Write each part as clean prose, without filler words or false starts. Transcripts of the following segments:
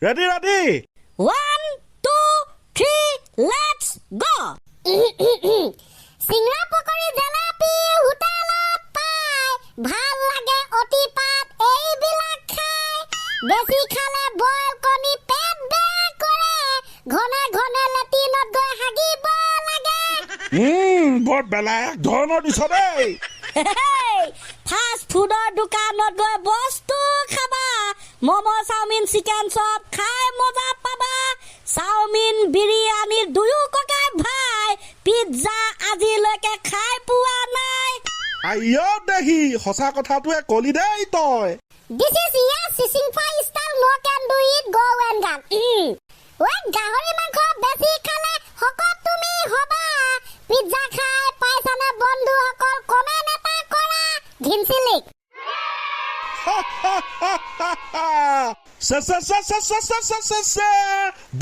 ready ready 1 2 3 let's go সিংৰা পকৰি জেলাপি হোটেলত পায় ভাল লাগে অতিপাত এইবিলাক খাই বেছি খালে বইল কণী পেট বেয়া কৰে ঘনে ঘনে লেটিনত গৈ হাগিব লাগে বৰ বেলেগ ধৰণৰ দিছ দেই ফাষ্ট ফুডৰ দোকানত গৈ বস্তু খাবা মমো চাওমিন চিকেন চপ খাই মজা পাবা চাওমিন বিৰিয়ানি দুয়ো ককাই ভাই পিজ্জা আজিলৈকে খাই পোৱা নাই আইও দেহি সঁচা কথাটোৱে কলি দেই তই This is yes sising five star no can do it go and gun ওই গাহৰি মাংস বেছি খালে হকত তুমি হবা পিজ্জা খাই পাইছানে বন্ধুসকল কমেণ্ট এটা কৰা ঘিনচিলিক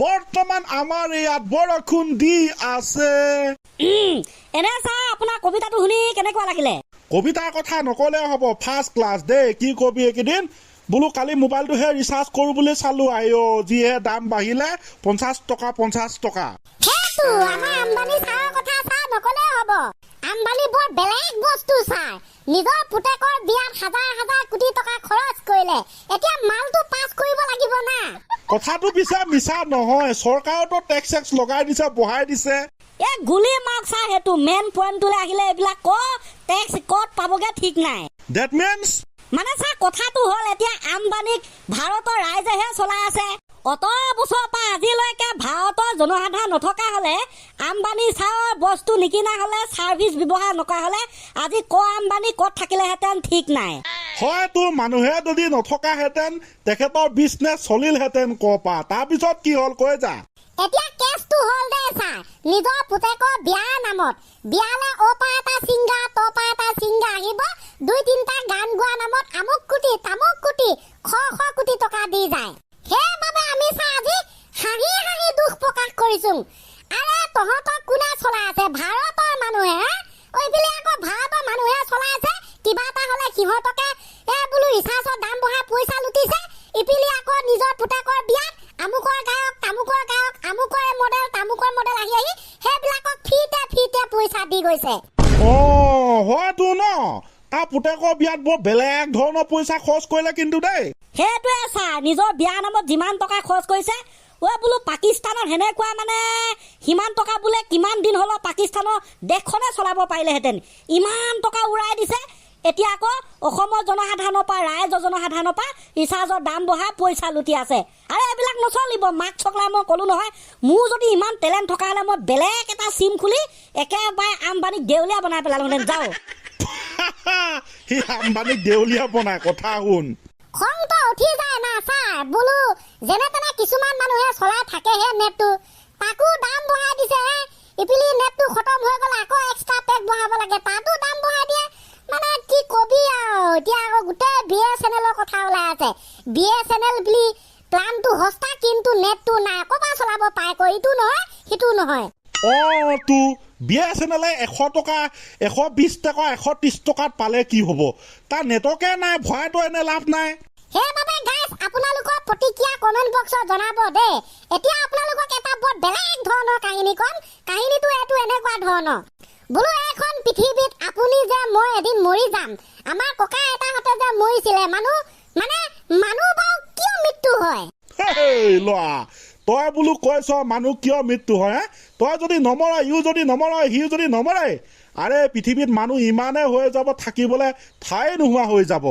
বৰ্তমান আমাৰ ইয়াত বৰষুণ দি আছে এনে চা আপোনাৰ কবিতাটো শুনি কেনেকুৱা লাগিলে কবিতাৰ কথা নকলে হ'ব ফাৰ্ষ্ট ক্লাছ দেই কি কবি এইকেইদিন বোলো কালি মোবাইলটোহে ৰিচাৰ্জ কৰো বুলি চালো আইও যিহে দাম বাঢ়িলে 50 টকা হেতু আমাৰ আম্বানী ছাৰৰ কথা চা নকলে হ'ব আম্বানী বৰ বেলেগ বস্তু চাই নিজৰ পুতেকৰ বিয়াত হাজাৰ হাজাৰ কোটি টকা খৰচ কৰিলে এতিয়া মালটো পাছ কৰিব লাগিব না কথাটো পিছে মিছা নহয় চৰকাৰেতো টেক্স লগাই দিছে বঢ়াই দিছে এ গুলি মাৰ্ক চা হেতু মেন পইণ্টলৈ আহিলে এইবিলাক টেক্স ক'ত পাবগে ঠিক নাই ডেট মিন্স মানে চা কথাটো হ'ল এতিয়া আম্বানীক ভাৰতৰ ৰাইজেহে চলাই আছে অত বছৰৰ পৰা আজিলৈকে ভাৰতৰ জনসাধাৰণ নথকা হলে আম্বানী চাহৰ বস্তু নিকিনা হলে চাৰ্ভিচ ব্যৱহাৰ নকৰা হলে আজি আম্বানী ক'ত থাকিলেহেঁতেন ঠিক নাই হয়তো মানুহে যদি নথকাহেঁতেন তেখেতৰ বিজনেছ চলিলহেঁতেন কপা তাৰপিছত কি হ'ল কৈ যা এতিয়া কেছটো হ'ল দে চা নিজৰ পুতেকৰ বিয়াৰ নামত বিয়ালে অপা এটা চিংগা তপা এটা চিংগা আহিব 2-3টা গান গোৱা নামত আমুক কোটি তামুক কোটি শ কোটি টকা দি যায় সেইবাবে আমি চা আজি হাঁহি হাঁহি দুখ প্ৰকাশ কৰিছোঁ আৰে তহঁতক কোনে চলাই আছে ভাৰতৰ মানুহে এইফালে আকৌ ভাৰতৰ মানুহে চলাই আছে কিবা এটা হ'লে সিহঁতকে বোলো ৰিচাৰ্জৰ দাম বঢ়াই পইচা লুটিছে ইপিলি আকৌ নিজৰ পুতেকৰ বিয়াত আমুকৰ গায়ক তামুকৰ গায়ক আমুকৰ মডেল তামুকৰ মডেল আহি আহি সেইবিলাকক ফিতে পইচা দি গৈছে হয়তো ন তাৰ পুতেকৰ বিয়াত বৰ বেলেগ ধৰণৰ পইচা খৰচ কৰিলে কিন্তু দেই সেইটোৱে চা নিজৰ বিয়াৰ নামত যিমান টকা খৰচ কৰিছে বোলো পাকিস্তানত সেনেকুৱা মানে সিমান টকা বোলে কিমান দিন হলো পাকিস্তানৰ দেশখনে চলাব পাৰিলেহেঁতেন ইমান টকা উৰাই দিছে এতিয়া আকৌ অসমৰ জনসাধাৰণৰ পৰা ৰাইজৰ জনসাধাৰণৰ পৰা ৰিচাৰ্জৰ দাম বঢ়াই পইচা লুটি আছে আৰু এইবিলাক নচলিব মাক চকলাই মই ক'লো নহয় মোৰ যদি ইমান টেলেণ্ট থকা হ'লে মই বেলেগ এটা চিম খুলি একেবাৰে আম্বানীক দেউলীয়া বনাই পেলালোহেঁতেন যাওঁ সি আম্বানীক দেউলীয়া বনাই কথা শুন খংটো উঠি যায় না চা বোলো যেনে তেনে কিছুমান মানুহে চলাই থাকেহে নেটটো তাকো দাম বঢ়াই দিছে ইপিলি নেটটো খতম হৈ গ'লে আকৌ এক্সট্ৰা পেক বঢ়াব লাগে তাতো দাম বঢ়াই দিয়ে মানে কি কবি আৰু এতিয়া আকৌ গোটেই BSNL কথা ওলাই আছে BSNL বুলি প্লানটো সস্তা কিন্তু নেটটো নাই ক'বা চলাব পায় কৈ ইটো নহয় সিটো নহয় তো BSNL 100 টকা 120 টকা 130 টকাত পালে কি হ'ব তাৰ নেটকে নাই ভয়তো এনে লাভ নাই সেইবাবে গাইজ আপোনালোকৰ প্ৰতিক্ৰিয়া কমেণ্ট বক্সত জনাব দেই এতিয়া আপোনালোকক এটা বৰ বেলেগ ধৰণৰ কাহিনী ক'ম কাহিনীটো এইটো এনেকুৱা ধৰণৰ বোলো এখন পৃথিৱীত আপুনি যে মই এদিন মৰি যাম আমাৰ ককা আইতাহঁতে যে মৰিছিলে মানুহ বাৰু কিয় মৃত্যু হয় লোৱা তই বোলো কৈছ মানুহ কিয় মৃত্যু হয় তই যদি নমৰা ইও যদি নমৰা সিও যদি নমৰে আৰে পৃথিৱীত মানুহ ইমানে হৈ যাব থাকিবলৈ ঠাই নোহোৱা হৈ যাব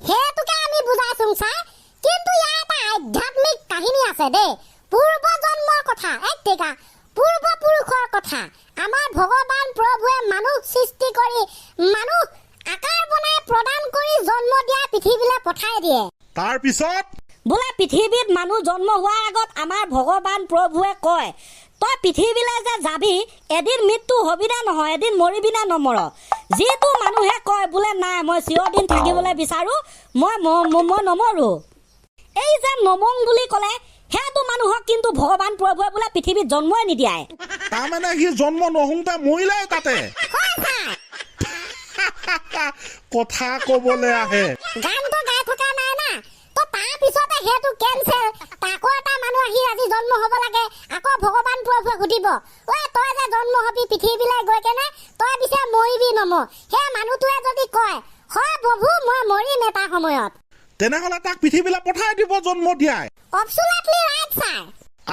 সেইটোকে আমি বুজাইছো ছাৰ কিন্তু ইয়াৰ এটা আধ্যাত্মিক কাহিনী আছে দেই পূৰ্ব জন্মৰ কথা পূৰ্বপুৰুষৰ কথা আমাৰ ভগৱান প্ৰভুৱে মানুহ সৃষ্টি কৰি মানুহ আকাৰ বনাই প্ৰদান কৰি জন্ম দিয়া পৃথিৱীলৈ পঠাই দিয়ে তাৰ পিছত বোলে পৃথিৱীত মানুহ জন্ম হোৱাৰ আগত আমাৰ ভগৱান প্ৰভুৱে কয় তই পৃথিৱীলৈ যে যাবি এদিন মৃত্যু হবি না নহয় এদিন মৰিবি না নমৰ যিটো মানুহে কয় বোলে নাই মই চিৰদিন থাকিবলৈ বিচাৰো মই নমৰো এই যে নমং বুলি ক'লে সেইটো মানুহক কিন্তু ভগৱান প্ৰভুৱে বোলে পৃথিৱীত জন্মই নিদিয়াই তাৰমানে সি জন্ম নহওঁতে মৰিলে তাতে কথা ক'বলৈ আহে গানটো গাই থকা নাই না তো তাৰ পিছতে সেইটো কেনচেল তাক আকৌ এটা মানুহ আহি আজি জন্ম হ'ব লাগে আকৌ ভগৱান প্ৰভুৱে সুধিব ঐ তই যে জন্ম হবি পৃথিৱীলৈ গৈ কেনে তই পিছে মৰিবি নমৰ সেই মানুহটোৱে যদি কয় হয় প্ৰভু মই মৰিম এটা সময়ত তেনেহ'লে তাক পৃথিৱীলৈ পঠাই দিব জন্ম দিয়াই অবছলেটলি ৰাইট ছাৰ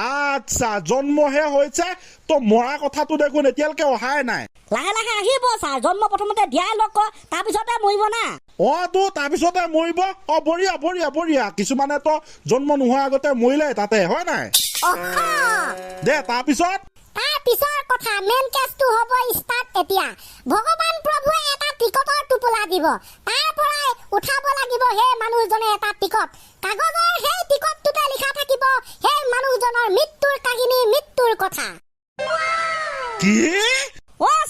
আচ্ছা জন্মহে হৈছে তো মৰা কথাটো দেখোন এতিয়ালৈকে অহাই নাই লাহে লাহে আহিব ছাৰ জন্ম প্ৰথমতে দিয়াই লগ তাৰপিছতে মৰিব না তো তাৰপিছতে মৰিব বঢ়িয়া বঢ়িয়া বঢ়িয়া কিছুমানে তো জন্ম নোহোৱাৰ আগতে মৰিলে তাতে হয় নাই দে তাৰপিছৰ কথা মেইন কেছটো হ'ব ষ্টাৰ্ট এতিয়া ভগৱান প্ৰভুৱে এটা টিকটৰ টোপোলা দিব তাৰ পৰাই উঠাব লাগিব সেই মানুহজনে এটা টিকট কাগজৰ সেই টিকটটোতে লিখা থাকিব সেই মানুহজনৰ মৃত্যুৰ কাহিনী মৃত্যুৰ কথা কি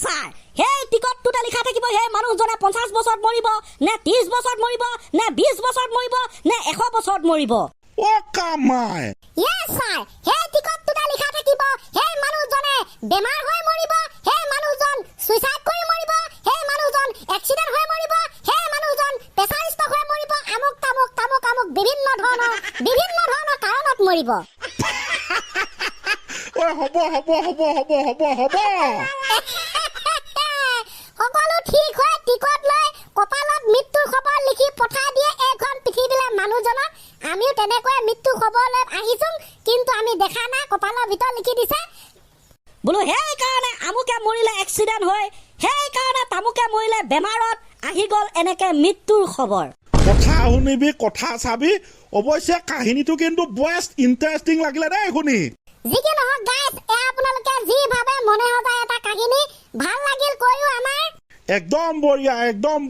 ছাৰ সেই টিকটটোতে লিখা থাকিব সেই মানুহজনে 50 বছৰত মৰিব নে 30 বছৰত মৰিব নে 20 বছৰত মৰিব নে 100 বছৰত মৰিব কামাই ইয়েছ ছাৰ সেই টিকটটোতে লিখা থাকিব সেই মানুহজনে বেমাৰ হৈ মৰিব সেই মানুহজন সুইচাইড কৰি মৰিব সেই মানুহজন এক্সিডেন্ট হৈ মৰিব সেই মানুহজন প্ৰেছাৰ ষ্ট্ৰক হৈ মৰিব আমুক তামুক বিভিন্ন ধৰণৰ কাৰণত মৰিব হ'ব সকলো ঠিক হয় টিকট লৈ কপালত মৃত্যুৰ খবৰ লিখি পঠাই দিয়ে এইখন পৃথিৱীলৈ মানুহজনক আমিও তেনেকৈ মৃত্যুৰ খবৰ লৈ আহিছো কিন্তু আমি দেখা নাই কপালৰ ভিতৰত লিখি দিছে বোলো সেই কাৰণে আমুকে মৰিলে এক্সিডেন্ট হৈ সেই কাৰণে তামুকে মৰিলে বেমাৰত আহি গ'ল এনেকে মৃত্যুৰ খবৰ কথা শুনিবি কথা চাবি অৱশ্যে কাহিনীটো কিন্তু বেষ্ট ইণ্টাৰেষ্টিং লাগিলে দেই শুনি যি কি নহওক গাইজ আপোনালোকে যি ভাবে মনে সজায় এটা কাহিনী ভাল লাগিল কৈও আমাৰ একদম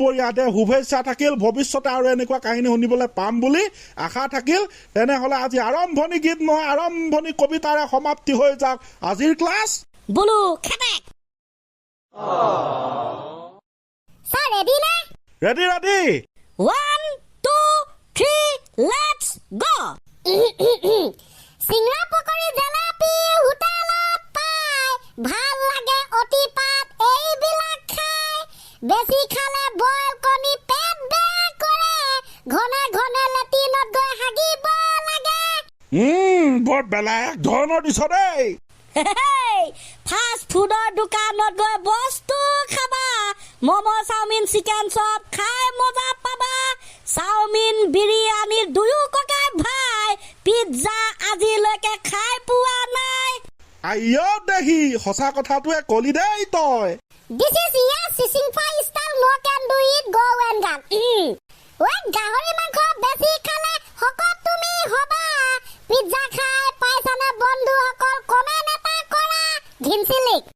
বঢ়িয়া দে শুভেচ্ছা থাকিল ভৱিষ্যতে আৰু এনেকুৱা কাহিনী শুনিবলৈ পাম বুলি আশা থাকিল তেনেহ'লে আজি আৰম্ভণি গীত নহয় আৰম্ভণি কবিতাৰে সমাপ্তি হৈ যাওক আজিৰ ক্লাছ বোলো খেপেক ছাৰ ৰেডি নে ৰেডি 1 2 3 লেটস গো চিংৰা পকৰি জেলেপি হোটেলত পাই ভাল লাগে অতিপাত এইবিলাক খাই বেছি খালে বইল কণী পেট বেয়া কৰে ঘনে লেট্ৰিনত গৈ হাগিব লাগে বৰ বেলেগ ধৰণৰ দিছ দেই ফাষ্ট ফুডৰ দোকানত গৈ বস্তু খাবা ম'ম' চাওমিন চিকেন চপ খাই মজা পাবা চাওমিন বিৰিয়ানীৰ দুয়ো ককাই ভাই পিজ্জা আজিলৈকে খাই পোৱা নাই আইঅ দেহি সঁচা কথাটোৱে কলি দেই তই This is yes sising five style no can do it go and gun ঐ গাহৰি মাংস বেছি খালে শকত তুমি হবা পিজ্জা খাই পাইছানে বন্ধুসকল কমেণ্ট এটা কৰা ঘিনচিলিক